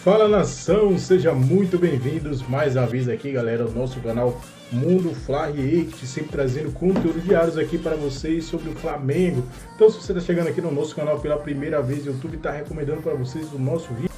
Fala nação, sejam muito bem-vindos mais uma vez aqui, galera, ao nosso canal Mundo Fla React, sempre trazendo conteúdo diários aqui para vocês sobre o Flamengo. Então, se você está chegando aqui no nosso canal pela primeira vez, o YouTube está recomendando para vocês o nosso vídeo.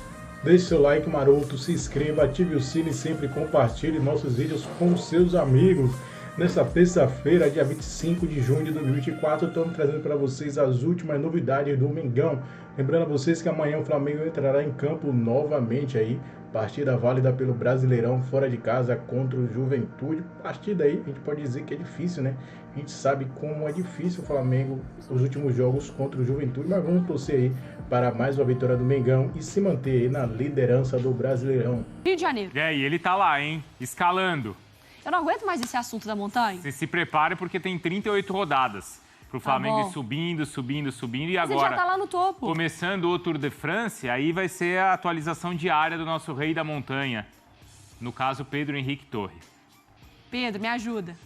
Deixe seu like maroto, se inscreva, ative o sino e sempre compartilhe nossos vídeos com seus amigos. Nesta terça-feira, dia 25 de junho de 2024, estamos trazendo para vocês as últimas novidades do Mengão. Lembrando a vocês que amanhã o Flamengo entrará em campo novamente aí, partida válida pelo Brasileirão fora de casa contra o Juventude. Partida aí, a gente pode dizer que é difícil, né? A gente sabe como é difícil o Flamengo os últimos jogos contra o Juventude, mas vamos torcer aí para mais uma vitória do Mengão e se manter aí na liderança do Brasileirão. Rio de Janeiro. É, e ele tá lá, hein? Escalando. Eu não aguento mais esse assunto da montanha. Você se prepare porque tem 38 rodadas pro Flamengo ir subindo. E mas agora, ele já tá lá no topo. Começando o Tour de France, aí vai ser a atualização diária do nosso rei da montanha. No caso, Pedro Henrique Torre. Pedro, me ajuda.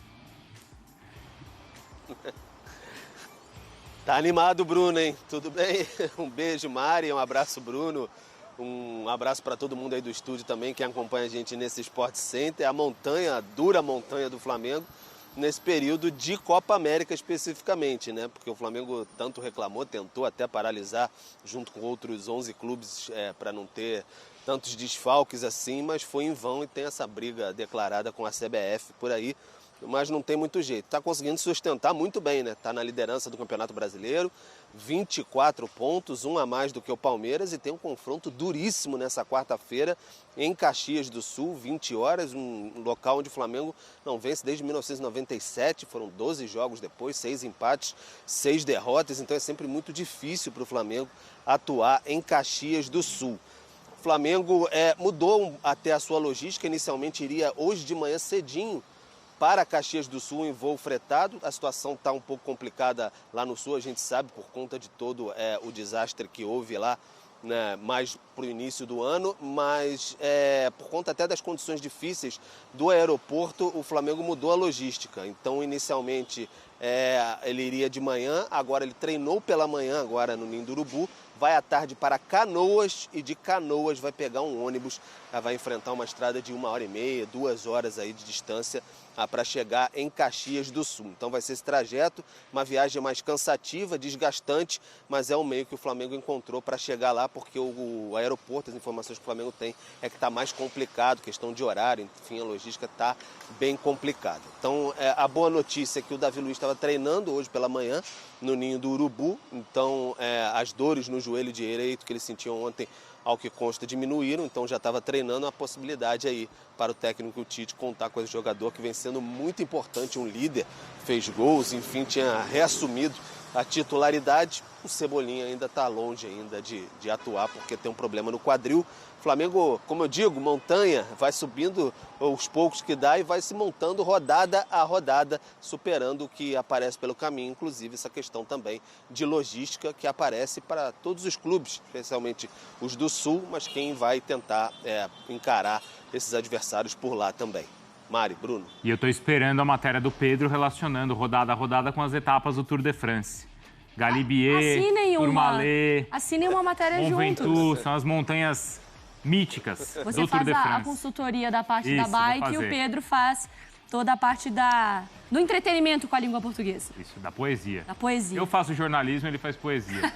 Tá animado, Bruno, hein? Tudo bem? Um beijo, Mari. Um abraço, Bruno. Um abraço para todo mundo aí do estúdio também, que acompanha a gente nesse Sport Center. A dura montanha do Flamengo, nesse período de Copa América especificamente, né? Porque o Flamengo tanto reclamou, tentou até paralisar junto com outros 11 clubes para não ter tantos desfalques assim, mas foi em vão e tem essa briga declarada com a CBF por aí. Mas não tem muito jeito. Está conseguindo sustentar muito bem, né? Está na liderança do Campeonato Brasileiro, 24 pontos, um a mais do que o Palmeiras, e tem um confronto duríssimo nessa quarta-feira em Caxias do Sul, 20 horas, um local onde o Flamengo não vence desde 1997, foram 12 jogos depois, 6 empates, 6 derrotas, então é sempre muito difícil para o Flamengo atuar em Caxias do Sul. O Flamengo mudou até a sua logística, inicialmente iria hoje de manhã cedinho para Caxias do Sul em voo fretado. A situação está um pouco complicada lá no Sul, a gente sabe, por conta de todo o desastre que houve lá, né, mais para o início do ano, mas por conta até das condições difíceis do aeroporto, o Flamengo mudou a logística. Então, inicialmente, ele iria de manhã, agora ele treinou pela manhã, agora no Ninho do Urubu, vai à tarde para Canoas e de Canoas vai pegar um ônibus, vai enfrentar uma estrada de 1h30, 2 horas aí de distância para chegar em Caxias do Sul. Então vai ser esse trajeto, uma viagem mais cansativa, desgastante, mas é o meio que o Flamengo encontrou para chegar lá, porque o aeroporto, as informações que o Flamengo tem é que está mais complicado, questão de horário, enfim, a logística está bem complicada. Então a boa notícia é que o Davi Luiz estava treinando hoje pela manhã no Ninho do Urubu, então as dores no joelho direito que ele sentiu ontem, ao que consta, diminuíram, então já estava treinando a possibilidade aí para o técnico Tite contar com esse jogador que vem sendo muito importante, um líder, fez gols, enfim, tinha reassumido a titularidade. O Cebolinha ainda está longe ainda de atuar porque tem um problema no quadril. Flamengo, como eu digo, montanha, vai subindo os poucos que dá e vai se montando rodada a rodada, superando o que aparece pelo caminho, inclusive essa questão também de logística que aparece para todos os clubes, especialmente os do Sul, mas quem vai tentar encarar esses adversários por lá também. Mari, Bruno. E eu estou esperando a matéria do Pedro relacionando rodada a rodada com as etapas do Tour de France. Galibier, Tourmalet, assinem uma matéria Mont juntos. Ventoux, são as montanhas míticas Você do Tour faz de France. a consultoria da parte Isso, da bike e o Pedro faz toda a parte do entretenimento com a língua portuguesa. Isso, da poesia. Da poesia. Eu faço jornalismo, ele faz poesia.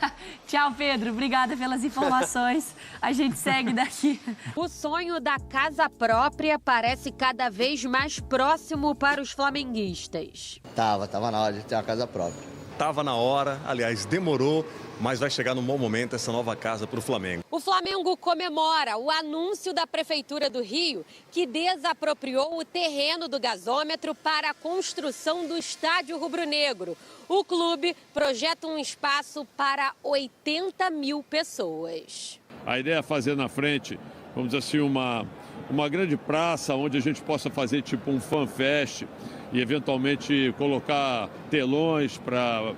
Tchau, Pedro. Obrigada pelas informações. A gente segue daqui. O sonho da casa própria parece cada vez mais próximo para os flamenguistas. Tava na hora de ter uma casa própria. Tava na hora, aliás, demorou, mas vai chegar num bom momento essa nova casa para o Flamengo. O Flamengo comemora o anúncio da Prefeitura do Rio, que desapropriou o terreno do gasômetro para a construção do Estádio Rubro-Negro. O clube projeta um espaço para 80 mil pessoas. A ideia é fazer na frente, vamos dizer assim, uma grande praça onde a gente possa fazer tipo um fanfest e eventualmente colocar telões para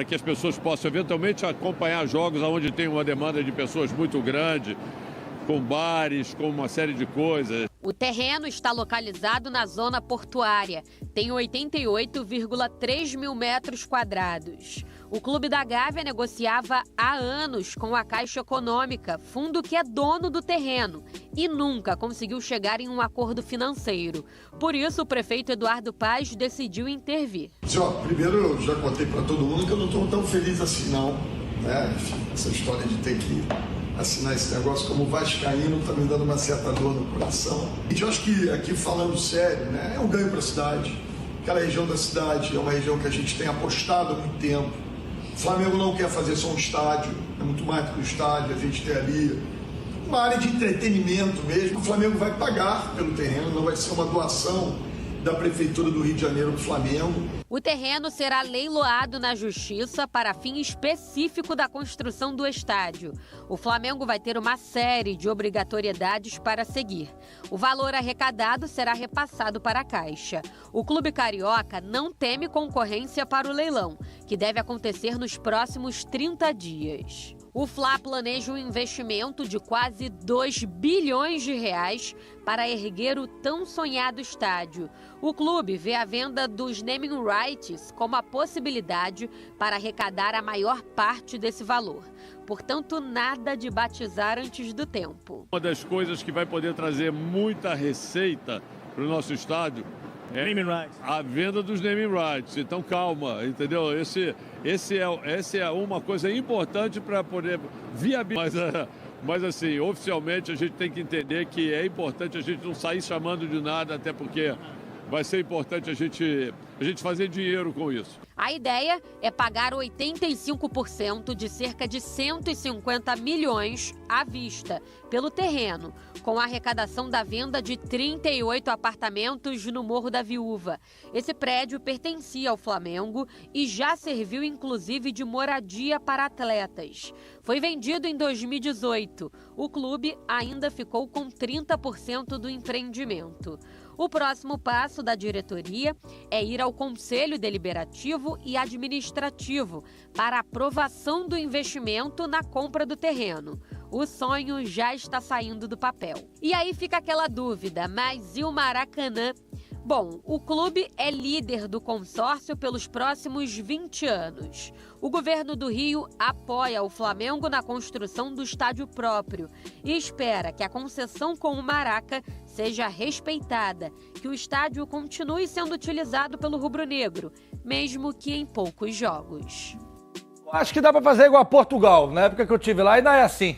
que as pessoas possam eventualmente acompanhar jogos onde tem uma demanda de pessoas muito grande, com bares, com uma série de coisas. O terreno está localizado na zona portuária. Tem 88,3 mil metros quadrados. O Clube da Gávea negociava há anos com a Caixa Econômica, fundo que é dono do terreno, e nunca conseguiu chegar em um acordo financeiro. Por isso, o prefeito Eduardo Paz decidiu intervir. Primeiro, eu já contei para todo mundo que eu não estou tão feliz assim, não. Enfim, essa história de ter que assinar esse negócio como vascaíno está me dando uma certa dor no coração. E eu acho que, aqui falando sério, é um ganho para a cidade. Aquela região da cidade é uma região que a gente tem apostado há muito tempo. O Flamengo não quer fazer só um estádio, é muito mais do que um estádio, a gente tem ali uma área de entretenimento mesmo. O Flamengo vai pagar pelo terreno, não vai ser uma doação da Prefeitura do Rio de Janeiro para o Flamengo. O terreno será leiloado na Justiça para fim específico da construção do estádio. O Flamengo vai ter uma série de obrigatoriedades para seguir. O valor arrecadado será repassado para a Caixa. O Clube Carioca não teme concorrência para o leilão, que deve acontecer nos próximos 30 dias. O Fla planeja um investimento de quase 2 bilhões de reais para erguer o tão sonhado estádio. O clube vê a venda dos naming rights como a possibilidade para arrecadar a maior parte desse valor. Portanto, nada de batizar antes do tempo. Uma das coisas que vai poder trazer muita receita para o nosso estádio é a venda dos naming rights. Então, calma, entendeu? Esse é uma coisa importante para poder viabilizar. Mas, assim, oficialmente a gente tem que entender que é importante a gente não sair chamando de nada, até porque vai ser importante a gente fazer dinheiro com isso. A ideia é pagar 85% de cerca de 150 milhões à vista pelo terreno, com a arrecadação da venda de 38 apartamentos no Morro da Viúva. Esse prédio pertencia ao Flamengo e já serviu inclusive de moradia para atletas. Foi vendido em 2018. O clube ainda ficou com 30% do empreendimento. O próximo passo da diretoria é ir ao Conselho Deliberativo e Administrativo para aprovação do investimento na compra do terreno. O sonho já está saindo do papel. E aí fica aquela dúvida, mas e o Maracanã? Bom, o clube é líder do consórcio pelos próximos 20 anos. O governo do Rio apoia o Flamengo na construção do estádio próprio e espera que a concessão com o Maraca seja respeitada, que o estádio continue sendo utilizado pelo rubro-negro, mesmo que em poucos jogos. Acho que dá para fazer igual a Portugal. Na época que eu estive lá, ainda é assim.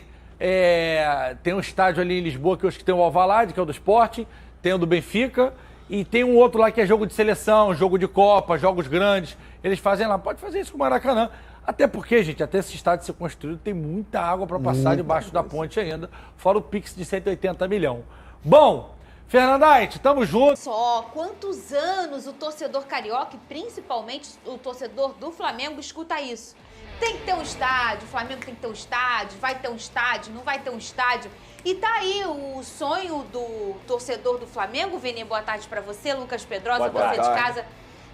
Tem um estádio ali em Lisboa que eu acho que tem o Alvalade, que é o do Sporting, tem o do Benfica, e tem um outro lá que é jogo de seleção, jogo de Copa, jogos grandes. Eles fazem lá, pode fazer isso com o Maracanã. Até porque, gente, até esse estádio ser construído, tem muita água para passar debaixo da ponte ainda, fora o Pix de 180 milhões. Bom, Fernandite, tamo junto. Só quantos anos o torcedor carioca, e principalmente o torcedor do Flamengo, escuta isso? Tem que ter um estádio, o Flamengo tem que ter um estádio, vai ter um estádio, não vai ter um estádio. E tá aí o sonho do torcedor do Flamengo. Vini, boa tarde pra você, Lucas Pedrosa, você de casa.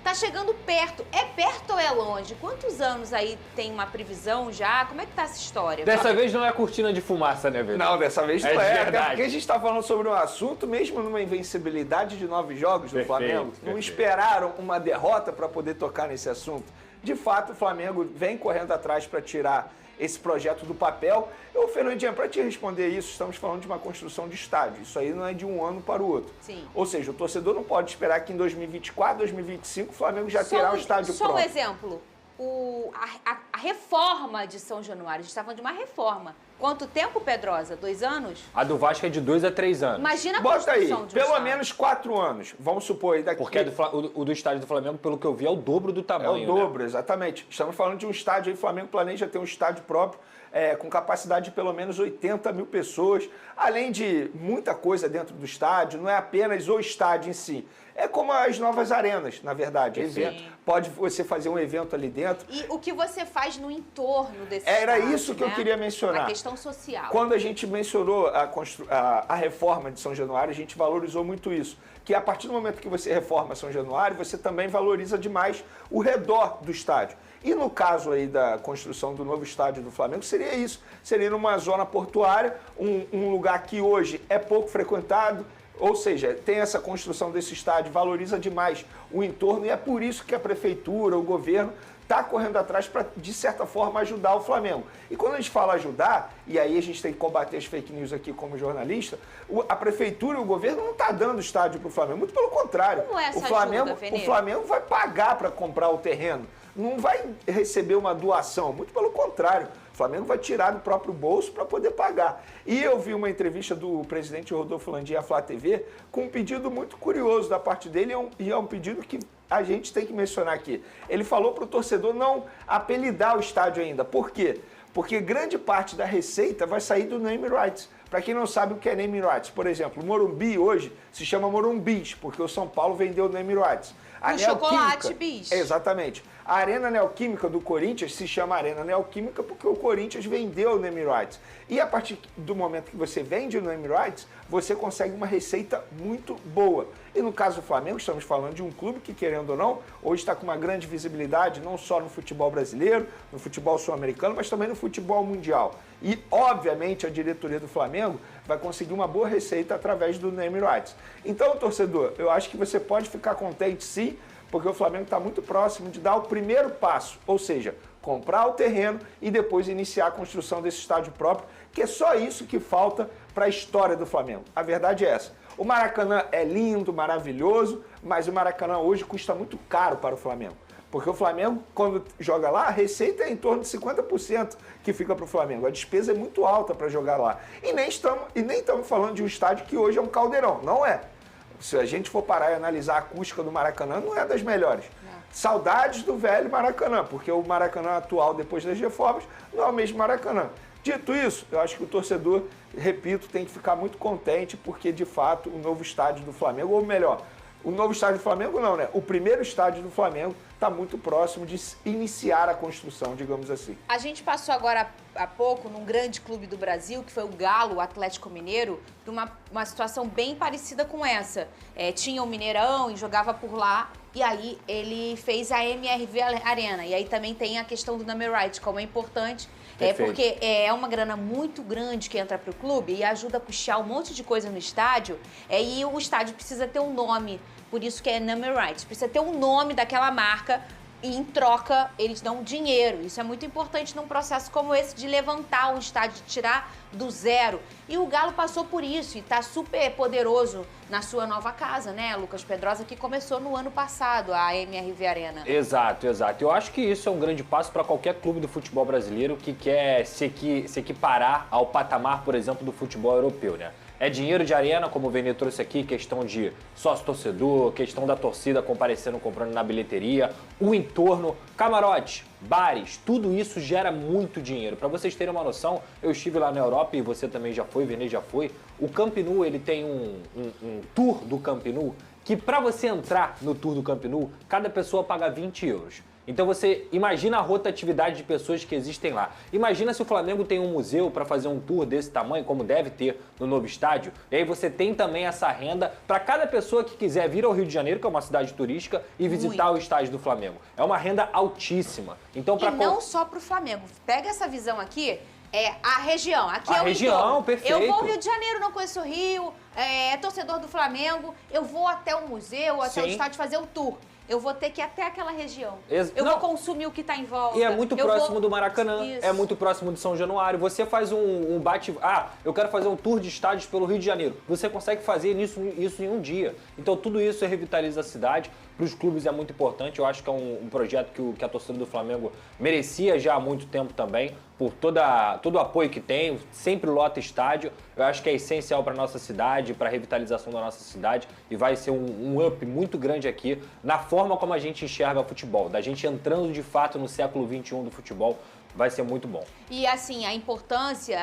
Tá chegando perto. É perto ou é longe? Quantos anos aí tem uma previsão já? Como é que tá essa história? Dessa vez não é cortina de fumaça, né, velho? Não, dessa vez não é. Até porque a gente tá falando sobre um assunto, mesmo numa invencibilidade de 9 jogos do Flamengo, não esperaram uma derrota para poder tocar nesse assunto. De fato, o Flamengo vem correndo atrás para tirar esse projeto do papel. Fernandinha, para te responder isso, estamos falando de uma construção de estádio. Isso aí não é de um ano para o outro. Sim. Ou seja, o torcedor não pode esperar que em 2024, 2025, o Flamengo já terá um estádio pronto. Só um exemplo. A reforma de São Januário. A gente está falando de uma reforma. Quanto tempo, Pedrosa? 2 anos? A do Vasco é de 2 a 3 anos. Imagina a Bota aí, construção de um pelo estádio. menos 4 anos. Vamos supor aí daqui. Porque o do estádio do Flamengo, pelo que eu vi, é o dobro do tamanho. É o dobro, exatamente. Estamos falando de um estádio aí, o Flamengo planeja ter um estádio próprio, com capacidade de pelo menos 80 mil pessoas, além de muita coisa dentro do estádio, não é apenas o estádio em si. É como as novas arenas, na verdade. Pode você fazer um evento ali dentro. E o que você faz no entorno desse Era estádio, isso que eu queria mencionar. A questão social. Quando a gente mencionou a reforma de São Januário, a gente valorizou muito isso. Que a partir do momento que você reforma São Januário, você também valoriza demais o redor do estádio. E no caso aí da construção do novo estádio do Flamengo, seria isso. Seria numa zona portuária, um lugar que hoje é pouco frequentado, ou seja, tem essa construção desse estádio, valoriza demais o entorno, e é por isso que a prefeitura, o governo, está correndo atrás para, de certa forma, ajudar o Flamengo. E quando a gente fala ajudar, e aí a gente tem que combater as fake news aqui como jornalista, a prefeitura e o governo não está dando estádio para o Flamengo, muito pelo contrário. Como é essa o Flamengo vai pagar para comprar o terreno, não vai receber uma doação, muito pelo contrário. O Flamengo vai tirar do próprio bolso para poder pagar. E eu vi uma entrevista do presidente Rodolfo Landim à Flá TV com um pedido muito curioso da parte dele, e é um pedido que a gente tem que mencionar aqui. Ele falou para o torcedor não apelidar o estádio ainda. Por quê? Porque grande parte da receita vai sair do name rights. Para quem não sabe o que é name rights, por exemplo, o Morumbi hoje se chama Morumbis, porque o São Paulo vendeu o name rights. O chocolate bis. Exatamente. A Arena Neoquímica do Corinthians se chama Arena Neoquímica porque o Corinthians vendeu o name rights. E a partir do momento que você vende o name rights, você consegue uma receita muito boa. E no caso do Flamengo, estamos falando de um clube que, querendo ou não, hoje está com uma grande visibilidade, não só no futebol brasileiro, no futebol sul-americano, mas também no futebol mundial. E, obviamente, a diretoria do Flamengo vai conseguir uma boa receita através do name rights. Então, torcedor, eu acho que você pode ficar contente, sim, porque o Flamengo está muito próximo de dar o primeiro passo, ou seja, comprar o terreno e depois iniciar a construção desse estádio próprio, que é só isso que falta para a história do Flamengo. A verdade é essa. O Maracanã é lindo, maravilhoso, mas o Maracanã hoje custa muito caro para o Flamengo. Porque o Flamengo, quando joga lá, a receita é em torno de 50% que fica para o Flamengo. A despesa é muito alta para jogar lá. E nem estamos falando de um estádio que hoje é um caldeirão. Não é. Se a gente for parar e analisar a acústica do Maracanã, não é das melhores. Saudades do velho Maracanã, porque o Maracanã atual, depois das reformas, não é o mesmo Maracanã. Dito isso, eu acho que o torcedor, repito, tem que ficar muito contente, porque, de fato, o novo estádio do Flamengo, ou melhor, o novo estádio do Flamengo não, né? O primeiro estádio do Flamengo está muito próximo de iniciar a construção, digamos assim. A gente passou agora há pouco num grande clube do Brasil, que foi o Galo, o Atlético Mineiro, por uma situação bem parecida com essa. Tinha o Mineirão e jogava por lá, e aí ele fez a MRV Arena. E aí também tem a questão do number right, como é importante. Porque é uma grana muito grande que entra para o clube e ajuda a puxar um monte de coisa no estádio. E o estádio precisa ter um nome, por isso que é number right. Precisa ter um nome daquela marca e, em troca, eles dão dinheiro. Isso é muito importante num processo como esse de levantar um estádio, de tirar do zero. E o Galo passou por isso e está super poderoso na sua nova casa, né, Lucas Pedrosa, que começou no ano passado, a MRV Arena. Exato, exato. Eu acho que isso é um grande passo para qualquer clube do futebol brasileiro que quer se equiparar ao patamar, por exemplo, do futebol europeu, né? É dinheiro de arena, como o Vene trouxe aqui, questão de sócio-torcedor, questão da torcida comparecendo, comprando na bilheteria, o entorno, camarote, bares, tudo isso gera muito dinheiro. Para vocês terem uma noção, eu estive lá na Europa e você também já foi, Vene já foi. O Camp Nou, ele tem um tour do Camp Nou que, para você entrar no tour do Camp Nou, cada pessoa paga 20 euros. Então você imagina a rotatividade de pessoas que existem lá. Imagina se o Flamengo tem um museu para fazer um tour desse tamanho, como deve ter no novo estádio, e aí você tem também essa renda para cada pessoa que quiser vir ao Rio de Janeiro, que é uma cidade turística, e visitar o estádio do Flamengo. É uma renda altíssima. Então, não só para o Flamengo. Pega essa visão aqui, a região. Aqui é o região, entorno. Perfeito. Eu vou ao Rio de Janeiro, não conheço o Rio, torcedor do Flamengo, eu vou até o museu, até o estádio fazer o tour. Eu vou ter que ir até aquela região. Vou consumir o que está em volta. E é muito próximo do Maracanã, é muito próximo de São Januário. Você faz um bate... eu quero fazer um tour de estádios pelo Rio de Janeiro. Você consegue fazer isso em um dia. Então tudo isso revitaliza a cidade. Para os clubes é muito importante. Eu acho que é um projeto que a torcida do Flamengo merecia já há muito tempo também, por todo o apoio que tem, sempre lota estádio. Eu acho que é essencial para a nossa cidade, para a revitalização da nossa cidade, e vai ser um up muito grande aqui na forma como a gente enxerga o futebol, da gente entrando de fato no século XXI do futebol. Vai ser muito bom. E assim, a importância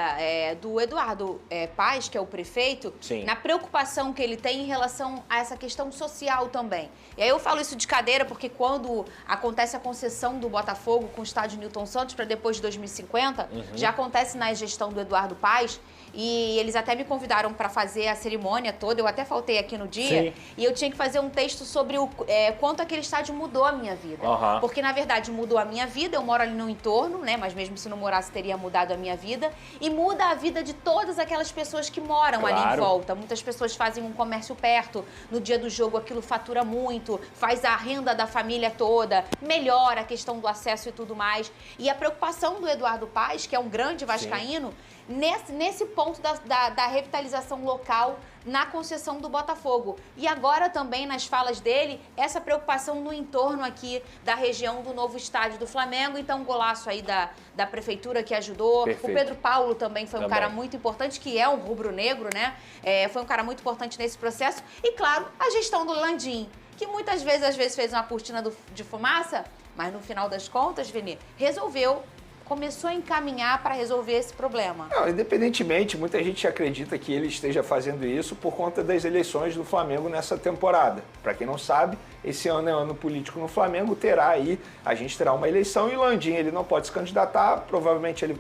do Eduardo Paes, que é o prefeito, na preocupação que ele tem em relação a essa questão social também. E aí eu falo isso de cadeira porque quando acontece a concessão do Botafogo com o estádio Newton Santos para depois de 2050, já acontece na gestão do Eduardo Paes, e eles até me convidaram para fazer a cerimônia toda, eu até faltei aqui no dia, e eu tinha que fazer um texto sobre o quanto aquele estádio mudou a minha vida. Porque, na verdade, mudou a minha vida, eu moro ali no entorno, né? né? Mas mesmo se não morasse, teria mudado a minha vida. E muda a vida de todas aquelas pessoas que moram ali em volta. Muitas pessoas fazem um comércio perto, no dia do jogo aquilo fatura muito, faz a renda da família toda, melhora a questão do acesso e tudo mais. E a preocupação do Eduardo Paes, que é um grande vascaíno, nesse ponto da revitalização local na concessão do Botafogo. E agora também, nas falas dele, essa preocupação no entorno aqui da região do novo estádio do Flamengo. Então, um golaço aí da prefeitura que ajudou. Perfeito. O Pedro Paulo também foi um cara muito importante, que é um rubro-negro, né? Foi um cara muito importante nesse processo. E, claro, a gestão do Landim, que muitas vezes, às vezes, fez uma cortina de fumaça, mas no final das contas, Vini, começou a encaminhar para resolver esse problema. Não, independentemente, muita gente acredita que ele esteja fazendo isso por conta das eleições do Flamengo nessa temporada. Para quem não sabe, esse ano é ano político no Flamengo, a gente terá uma eleição e o Landim, ele não pode se candidatar, provavelmente ele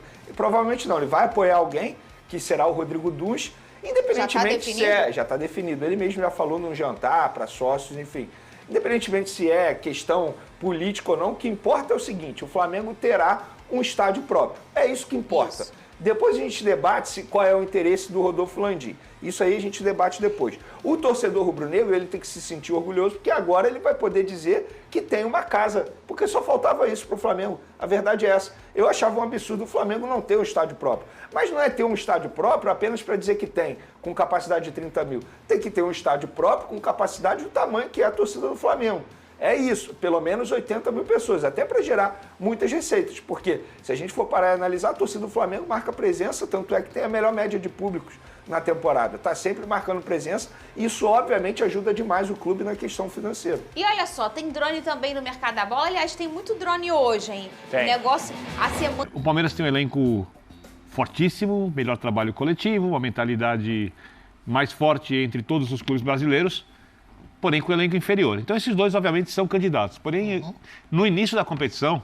vai apoiar alguém, que será o Rodrigo Duns, independentemente já está definido. Ele mesmo já falou num jantar para sócios, enfim. Independentemente se é questão política ou não, o que importa é o seguinte, o Flamengo terá um estádio próprio. É isso que importa. Isso. Depois a gente debate qual é o interesse do Rodolfo Landim. Isso aí a gente debate depois. O torcedor rubro-negro, ele tem que se sentir orgulhoso, porque agora ele vai poder dizer que tem uma casa, porque só faltava isso para o Flamengo. A verdade é essa. Eu achava um absurdo o Flamengo não ter um estádio próprio. Mas não é ter um estádio próprio apenas para dizer que tem, com capacidade de 30 mil. Tem que ter um estádio próprio com capacidade do tamanho que é a torcida do Flamengo. É isso, pelo menos 80 mil pessoas, até para gerar muitas receitas, porque se a gente for parar e analisar, a torcida do Flamengo marca presença, tanto é que tem a melhor média de públicos na temporada, está sempre marcando presença, e isso obviamente ajuda demais o clube na questão financeira. E olha só, tem drone também no mercado da bola, aliás, tem muito drone hoje, hein? Tem. O negócio, a semana... O Palmeiras tem um elenco fortíssimo, melhor trabalho coletivo, uma mentalidade mais forte entre todos os clubes brasileiros, porém com o elenco inferior. Então esses dois, obviamente, são candidatos. Porém, no início da competição,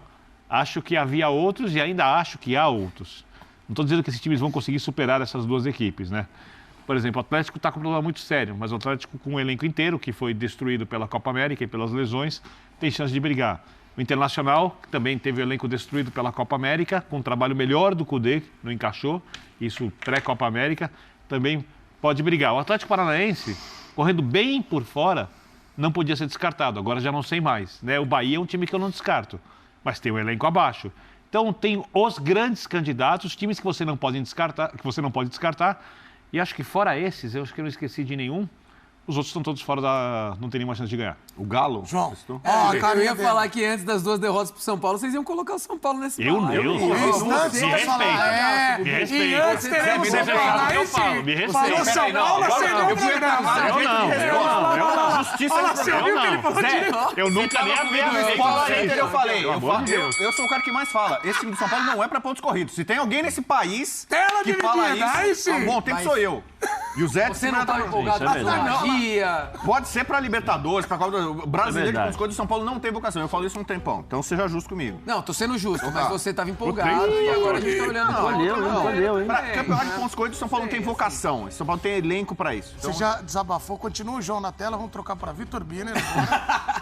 acho que havia outros e ainda acho que há outros. Não estou dizendo que esses times vão conseguir superar essas duas equipes, né? Por exemplo, o Atlético está com um problema muito sério, mas o Atlético com o elenco inteiro, que foi destruído pela Copa América e pelas lesões, tem chance de brigar. O Internacional, que também teve o elenco destruído pela Copa América, com um trabalho melhor do Cudê, não encaixou, isso pré-Copa América, também pode brigar. O Atlético Paranaense, correndo bem por fora, não podia ser descartado. Agora já não sei mais, né? O Bahia é um time que eu não descarto, mas tem o elenco abaixo. Então tem os grandes candidatos, os times que você não pode descartar, e acho que fora esses, eu acho que eu não esqueci de nenhum. Os outros estão todos fora da... não tem nenhuma chance de ganhar. O Galo? João. Eu ia falar que antes das duas derrotas pro São Paulo, vocês iam colocar o São Paulo nesse Eu não. Me respeita. Me respeita. São Paulo acendeu o programa. Eu não. Justiça. Você ouviu que ele falou de... Eu nunca nem eu falei. Eu sou o cara que mais fala. Esse time do São Paulo não é pra pontos corridos. Se tem alguém nesse país que fala isso, há um bom tempo sou eu. E o Zé... Você não tá empolgado com a magia. Pode ser pra Libertadores, pra Copa do Brasileiro, de pontos corridos, o São Paulo não tem vocação. Eu falo isso há um tempão. Então seja justo comigo. Não, tô sendo justo, mas você tava empolgado e agora a gente tá olhando... Valeu, hein? Pra campeonato de pontos corridos, o São Paulo não tem vocação. O São Paulo tem elenco pra isso. Você já desabafou, continua o João na tela, vamos trocar pra Vitor Biner,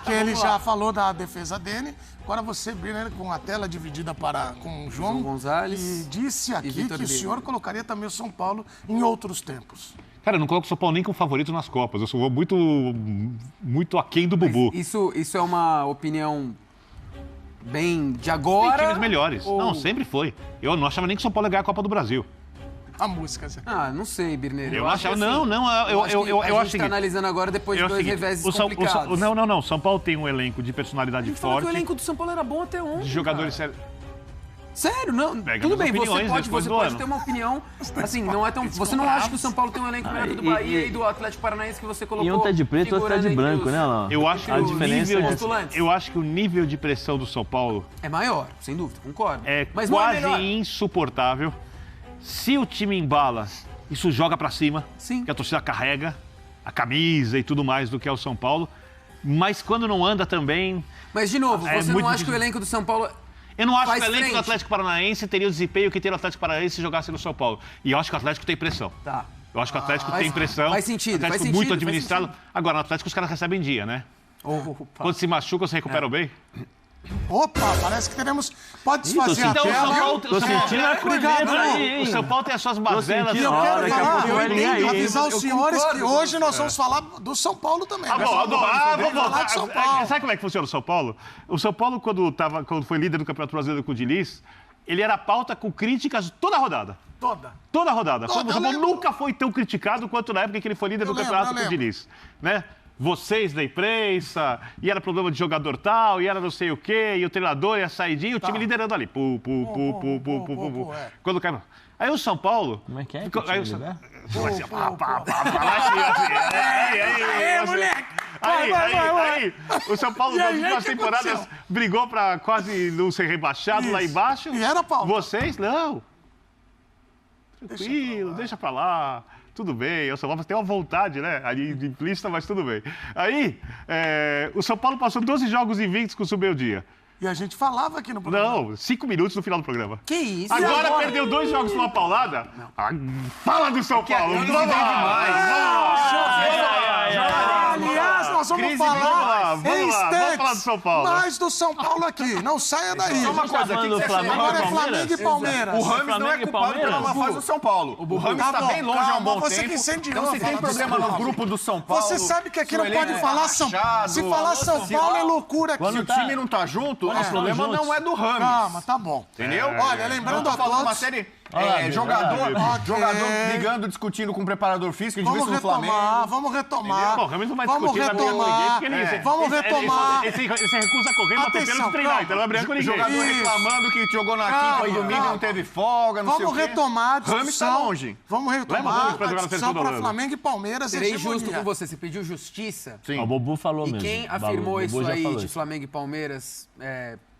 que ele já falou da defesa dele. Agora você, Biner, com a tela dividida com o João Gonzalez. E disse aqui que o senhor colocaria também o São Paulo em outros tempos. Cara, eu não coloco o São Paulo nem como favorito nas Copas. Eu sou muito aquém do Bubu. Isso é uma opinião bem de agora? Tem times melhores. Ou... Não, sempre foi. Eu não achava nem que o São Paulo ia ganhar a Copa do Brasil. A música, assim. Não sei, Birner. Eu achava... Assim, eu acho que... tá analisando agora depois de dois reveses complicados. Não. São Paulo tem um elenco de personalidade forte. O elenco do São Paulo era bom até ontem. De jogadores sérios. Sério? Não, tudo bem, você pode ter uma opinião, assim, não é tão... Você não acha que o São Paulo tem um elenco melhor do Bahia e do Atlético Paranaense que você colocou... E um tá de preto e outro tá de branco, né, Alain? Eu acho que o nível de pressão do São Paulo... É maior, sem dúvida, concordo. É quase insuportável. Se o time embala, isso joga pra cima, que a torcida carrega a camisa e tudo mais do que é o São Paulo. Mas quando não anda também... Mas, de novo, você não acha que o elenco do São Paulo... Eu não acho que o elenco do Atlético Paranaense teria o desempenho que tem o Atlético Paranaense se jogasse no São Paulo. E eu acho que o Atlético tem pressão. Tá. Eu acho que o Atlético tem pressão. Faz sentido, muito administrado. Agora, no Atlético os caras recebem dia, né? Quando se machucam, se recuperam bem? Opa, parece que teremos... Pode desfazer a Então, tela. O São Paulo tem as suas mazelas. E eu quero falar, avisar os senhores que hoje nós vamos falar do São Paulo também. Vamos voltar. De São Paulo. Sabe como é que funciona o São Paulo? O São Paulo, quando foi líder do Campeonato Brasileiro com o Diniz, ele era pauta com críticas toda a rodada. Toda a rodada. O São Paulo nunca foi tão criticado quanto na época que ele foi líder do campeonato com o Diniz. Né? Vocês da imprensa, e era problema de jogador tal, e era não sei o quê, e o treinador ia saidinho, o time liderando ali. Quando cai. Aí o São Paulo. Como é que é? Aí, o São Paulo, nas últimas temporadas, brigou pra quase não ser rebaixado lá embaixo. E era, Paulo? Vocês, não. Tranquilo, deixa pra lá. Tudo bem, o São Paulo tem uma vontade, né? Ali implícita, mas tudo bem. Aí, o São Paulo passou 12 jogos invictos com o Subeldia. E a gente falava aqui no programa. Não, 5 minutos no final do programa. Que isso? Agora perdeu 2 jogos numa paulada. Fala do São Paulo. Vamos lá. Aliás, nós vamos falar do São Paulo. mais do São Paulo aqui. Não saia daí. Só uma coisa, agora é Flamengo e Palmeiras. O Rames não é culpado pela má fase do São Paulo. O Rames está bem longe há um bom tempo. Você que incendiou. Então, se tem problema no grupo do São Paulo... Você sabe que aqui não pode falar São Paulo. Se falar São Paulo é loucura aqui. Se o time não tá junto, o problema não é do Rames. Calma, tá bom. Entendeu? Olha, lembrando a falando uma todos... série... jogador brigando, discutindo com o preparador físico, a gente vê isso no Flamengo. Vamos retomar. Bom, o Rames não vai discutir, Vamos retomar. Ele recusa correr pra ter pelo de treinar, então não vai brigar com ninguém. Jogador reclamando que jogou na quinta e domingo não teve folga, não sei o quê. Vamos retomar a discussão. Rames tá longe. Vamos retomar a discussão para Flamengo e Palmeiras. Serei justo com você, você pediu justiça. Sim. O Bobu falou mesmo. E quem afirmou isso aí de Flamengo e Palmeiras,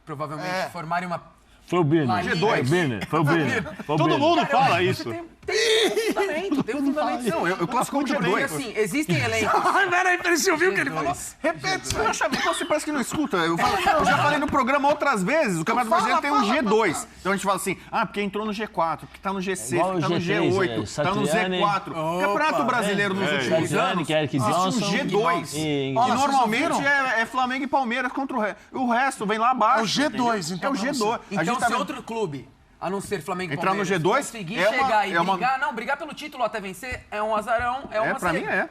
provavelmente formarem uma... Foi o Birner. G2. Foi o Birner. Todo mundo fala isso. Tem um fundamento. Não, eu classifico de G2. Assim, existem elencos. Peraí, você ouviu o que ele falou? Repete isso aí. Você parece que não escuta. Eu já falei no programa outras vezes. O Campeonato Brasileiro tem um G2. Então a gente fala assim, porque entrou no G4, porque tá no G6, porque tá no G8, tá no Z4. O Campeonato Brasileiro nos últimos anos existe um G2. E normalmente é Flamengo e Palmeiras contra o resto. O resto vem lá abaixo. É o G2, então. É o G2. Então, se outro clube, a não ser Flamengo e entrar no Palmeiras, G2, conseguir chegar e brigar, brigar pelo título até vencer é um azarão, é uma pra mim é.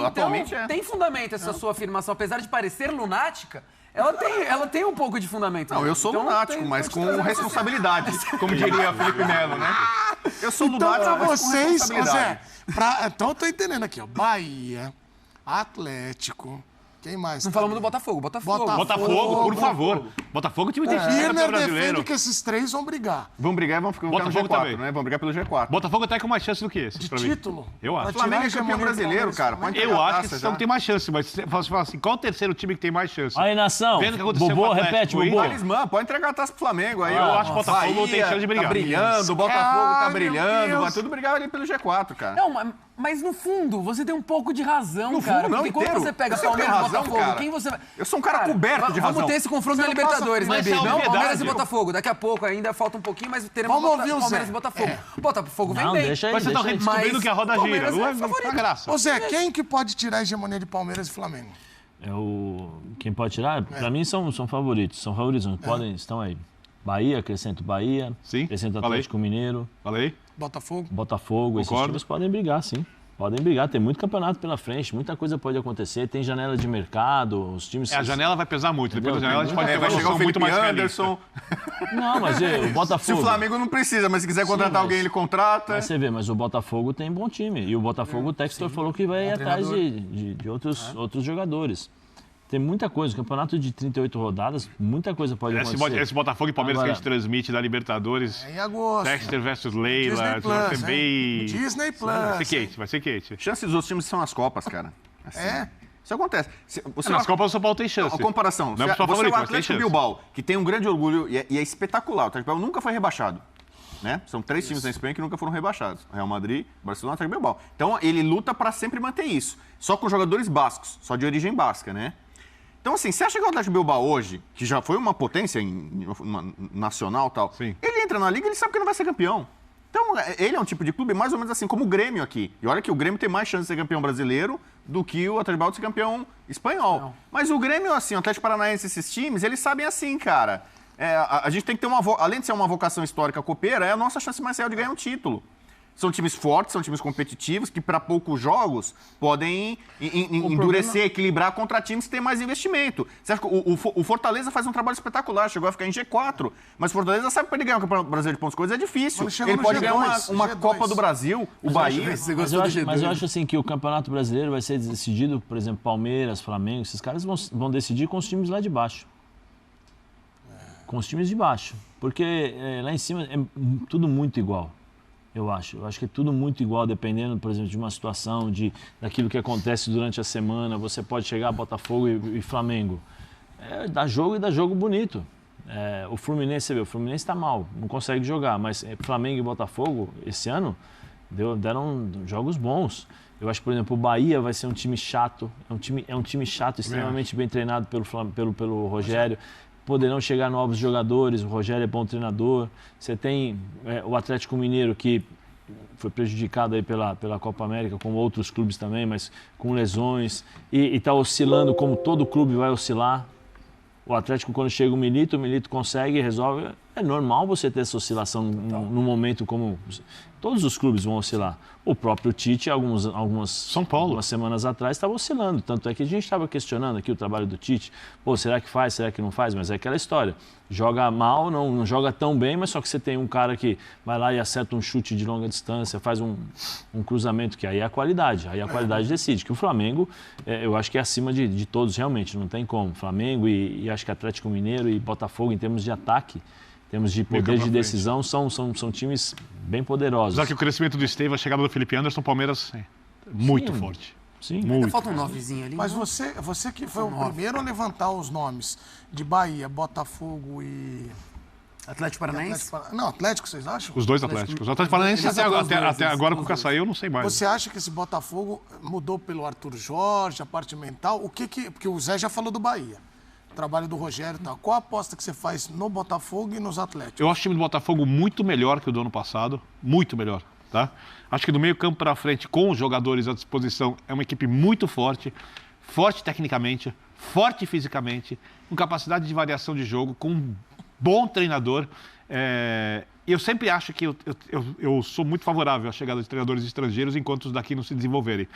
Atualmente é. Tem fundamento essa sua afirmação, apesar de parecer lunática, ela tem um pouco de fundamento. Não, eu sou lunático, mas com responsabilidade, como diria Felipe Melo, né? Eu sou lunático, então, pra mas com vocês, responsabilidade. Então eu tô entendendo aqui, ó. Bahia, Atlético... Quem mais? Não falamos do Botafogo. Botafogo, por favor. Botafogo, time tem Birner defende que esses 3 vão brigar. Vão brigar e vão ficar no G4, também. Né? Vão brigar pelo G4. Botafogo até com mais chance do que esse. De título? Eu acho. O Flamengo é campeão brasileiro, cara. Eu acho que não tem mais chance, mas você fala assim, qual o terceiro time que tem mais chance? Aí, nação. Vendo o que aconteceu Bobo, repete, Bobo. Talismã, pode entregar a taça pro Flamengo. Aí eu acho que o Botafogo tem chance de brigar. Tá brilhando, o Botafogo tá brilhando. Vai tudo brigar ali pelo G4, cara. Não, mas no fundo, você tem um pouco de razão, no cara. Fundo, não, porque quando você pega você Palmeiras e Botafogo, cara. quem você vai... Eu sou um cara coberto de razão. Vamos ter esse confronto na Libertadores, né, Bibi? Não, Palmeiras e Botafogo. Daqui a pouco ainda falta um pouquinho, mas teremos Palmeiras e Botafogo. Botafogo vem bem. Mas você tá redescobrindo que a roda gira. Não é graça. Ô Zé, quem que pode tirar a hegemonia de Palmeiras e Flamengo? Quem pode tirar? Pra mim são favoritos. São favoritos, estão aí. Bahia, acrescento Bahia. Sim. Acrescento Atlético Mineiro. Falei. Botafogo. Esses times podem brigar, sim. Podem brigar, tem muito campeonato pela frente, muita coisa pode acontecer, tem janela de mercado, os times... A janela vai pesar muito, depois da janela a gente pode ter vai chegar o Felipe Anderson. Não, mas o Botafogo... Se o Flamengo não precisa, mas se quiser contratar alguém, ele contrata. Mas você vê, mas o Botafogo tem bom time, e o Botafogo, o Textor falou que vai ir atrás de outros jogadores. Tem muita coisa, campeonato de 38 rodadas, muita coisa pode acontecer. Esse Botafogo e Palmeiras que a gente transmite da Libertadores. É em agosto. Texter versus Leila. Vai ser bem... Disney Plus. Vai ser quente. Chances dos outros times são as Copas, cara. Isso acontece. Nas Copas o São Paulo tem chance. A comparação. Não é você é o Atlético Bilbao, que tem um grande orgulho e é espetacular. O Atlético Bilbao nunca foi rebaixado. Né? São 3 times na Espanha que nunca foram rebaixados. Real Madrid, Barcelona e Atlético Bilbao. Então ele luta para sempre manter isso. Só com jogadores bascos, só de origem basca, né? Então, assim, você acha que o Atlético Bilbao hoje, que já foi uma potência nacional e tal, ele entra na Liga e ele sabe que não vai ser campeão. Então, ele é um tipo de clube mais ou menos assim como o Grêmio aqui. E olha que o Grêmio tem mais chance de ser campeão brasileiro do que o Atlético de ser campeão espanhol. Mas o Grêmio, assim, o Atlético Paranaense, esses times, eles sabem assim, cara. A gente tem que ter além de ser uma vocação histórica copeira, é a nossa chance mais real de ganhar um título. São times fortes, são times competitivos, que para poucos jogos podem endurecer, equilibrar contra times que têm mais investimento. Você acha que o Fortaleza faz um trabalho espetacular, chegou a ficar em G4, mas o Fortaleza sabe que para ele ganhar o Campeonato Brasileiro de Pontos Corridos é difícil. Ele pode ganhar uma Copa do Brasil, o Bahia. Mas eu acho assim que o Campeonato Brasileiro vai ser decidido, por exemplo, Palmeiras, Flamengo, esses caras vão decidir com os times lá de baixo. Com os times de baixo. Porque lá em cima é tudo muito igual. Eu acho que é tudo muito igual, dependendo, por exemplo, de uma situação, daquilo que acontece durante a semana. Você pode chegar a Botafogo e Flamengo. Dá jogo bonito. O Fluminense, você vê, o Fluminense está mal, não consegue jogar, mas Flamengo e Botafogo, esse ano, deram jogos bons. Eu acho que, por exemplo, o Bahia vai ser um time chato, é um time chato, extremamente bem treinado pelo Rogério. Poderão chegar novos jogadores, o Rogério é bom treinador. Você tem o Atlético Mineiro, que foi prejudicado aí pela Copa América, como outros clubes também, mas com lesões. E está oscilando como todo clube vai oscilar. O Atlético, quando chega o Milito consegue e resolve. É normal você ter essa oscilação num momento como... Todos os clubes vão oscilar. O próprio Tite, algumas semanas atrás, estava oscilando. Tanto é que a gente estava questionando aqui o trabalho do Tite. Pô, será que faz? Será que não faz? Mas é aquela história. Joga mal, não joga tão bem, mas só que você tem um cara que vai lá e acerta um chute de longa distância, faz um cruzamento, que aí é a qualidade. Aí a qualidade decide. Que o Flamengo, eu acho que é acima de todos, realmente. Não tem como. Flamengo e acho que Atlético Mineiro e Botafogo, em termos de ataque, em termos de poder de decisão, são times bem poderosos. Já que o crescimento do Estevão, a chegada do Felipe Anderson, Palmeiras muito forte. Sim. Ainda Muito falta um novezinho ali. Mas você que foi o primeiro a levantar os nomes de Bahia, Botafogo e... Atlético Paranaense? Não, Atlético, vocês acham? Os dois Atléticos. O Atlético Paranaense até agora com o Caçaí, eu não sei mais. Você acha que esse Botafogo mudou pelo Arthur Jorge, a parte mental? Porque o Zé já falou do Bahia. O trabalho do Rogério e tal. Qual a aposta que você faz no Botafogo e nos Atléticos? Eu acho o time do Botafogo muito melhor que o do ano passado. Muito melhor, tá? Acho que do meio campo para frente, com os jogadores à disposição, é uma equipe muito forte. Forte tecnicamente, forte fisicamente, com capacidade de variação de jogo, com um bom treinador. Eu sempre acho que eu sou muito favorável à chegada de treinadores estrangeiros enquanto os daqui não se desenvolverem.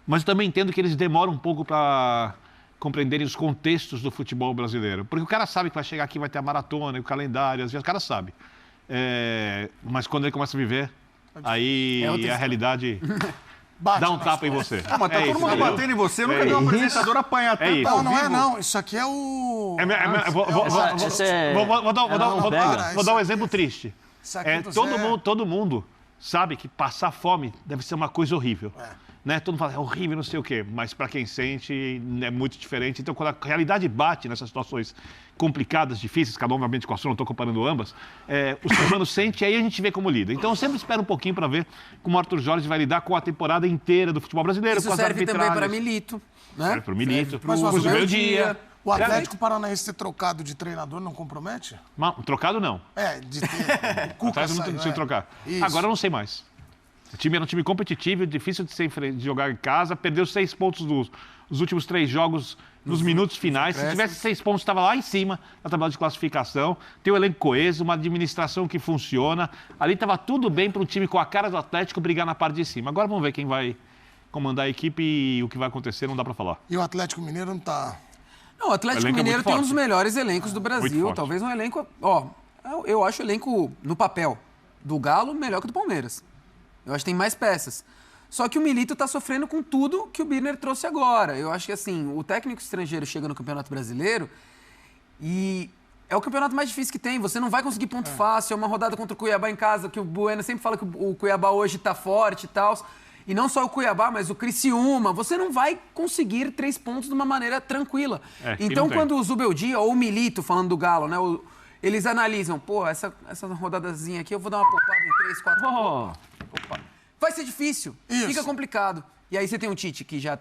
Mas eu também entendo que eles demoram um pouco para compreenderem os contextos do futebol brasileiro. Porque o cara sabe que vai chegar aqui, vai ter a maratona, o calendário, às vezes o cara sabe. Mas quando ele começa a viver, aí a realidade dá um tapa em você. Mas tá todo mundo batendo em você, nunca viu um apresentador apanhar tanto. Não. Isso aqui é o... Vou dar um exemplo triste. Todo mundo sabe que passar fome deve ser uma coisa horrível. Né? Todo mundo fala, é horrível, não sei o quê, mas para quem sente é muito diferente. Então, quando a realidade bate nessas situações complicadas, difíceis, cada um, obviamente, com a sua, não estou comparando ambas, o ser humano sente e aí a gente vê como lida. Então, eu sempre espero um pouquinho para ver como o Arthur Jorge vai lidar com a temporada inteira do futebol brasileiro. Isso serve também para Milito, né? Serve para o Milito, para o Zubeldia. O Atlético Paranaense ter trocado de treinador não compromete? Trocado não. De ter... O Cuca não precisa trocar. Isso. Agora eu não sei mais. O time era um time competitivo, difícil de jogar em casa, perdeu 6 pontos nos últimos 3 jogos nos minutos finais. Se tivesse 6 pontos, estava lá em cima na tabela de classificação. Tem um elenco coeso, uma administração que funciona. Ali estava tudo bem para um time com a cara do Atlético brigar na parte de cima. Agora vamos ver quem vai comandar a equipe e o que vai acontecer, não dá para falar. E o Atlético Mineiro não está... Não, o Atlético Mineiro tem um dos melhores elencos do Brasil. Talvez um elenco... eu acho o elenco, no papel, do Galo melhor que o do Palmeiras. Eu acho que tem mais peças. Só que o Milito está sofrendo com tudo que o Birner trouxe agora. Eu acho que, assim, o técnico estrangeiro chega no Campeonato Brasileiro e é o campeonato mais difícil que tem. Você não vai conseguir ponto fácil. É uma rodada contra o Cuiabá em casa, que o Bueno sempre fala que o Cuiabá hoje está forte e tal. E não só o Cuiabá, mas o Criciúma. Você não vai conseguir 3 pontos de uma maneira tranquila. Então, quando o Zubeldia ou o Milito, falando do Galo, né, eles analisam, essa rodadazinha aqui, eu vou dar uma poupada em 3, 4 pontos. Vai ser difícil, fica complicado. E aí você tem o Tite, que já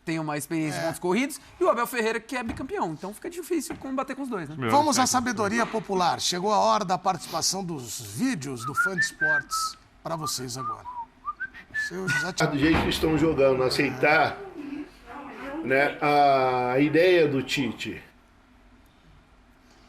tem uma experiência de pontos corridos, e o Abel Ferreira, que é bicampeão. Então fica difícil combater com os dois, né? Vamos à sabedoria popular. Chegou a hora da participação dos vídeos do Fã de Esportes. para vocês agora. Do jeito que estão jogando, aceitar, né, a ideia do Tite.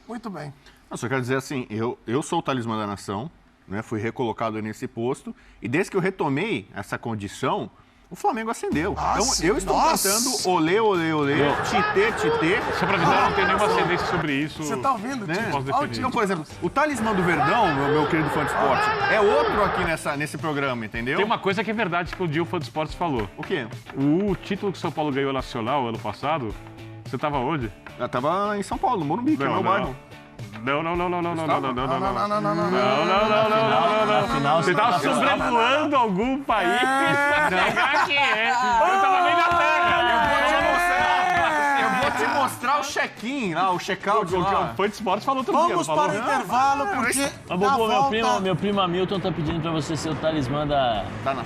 Muito bem. Eu só quero dizer assim, eu sou o talismã da nação, né, fui recolocado nesse posto, e desde que eu retomei essa condição, o Flamengo ascendeu. Nossa, então eu estou cantando olê, olê, olê, titê, titê. Só pra avisar, não tem nenhuma ascendência sobre isso. Você tá ouvindo, né? Tite? Então, por exemplo, o talismã do Verdão, meu querido fã de esporte, é outro aqui nesse programa, entendeu? Tem uma coisa que é verdade que o dia o fã de esportes falou. O quê? O título que o São Paulo ganhou nacional ano passado, você tava onde? Eu tava em São Paulo, no Morumbi, que é o meu bairro. Não. Você tava sobrevoando algum país. Eu tava bem na terra. Eu vou te mostrar o check-in lá, o check-out. O fã de esportes falou tudo. Vamos para o intervalo, porque Meu primo Hamilton tá pedindo pra você ser o talismã da nação.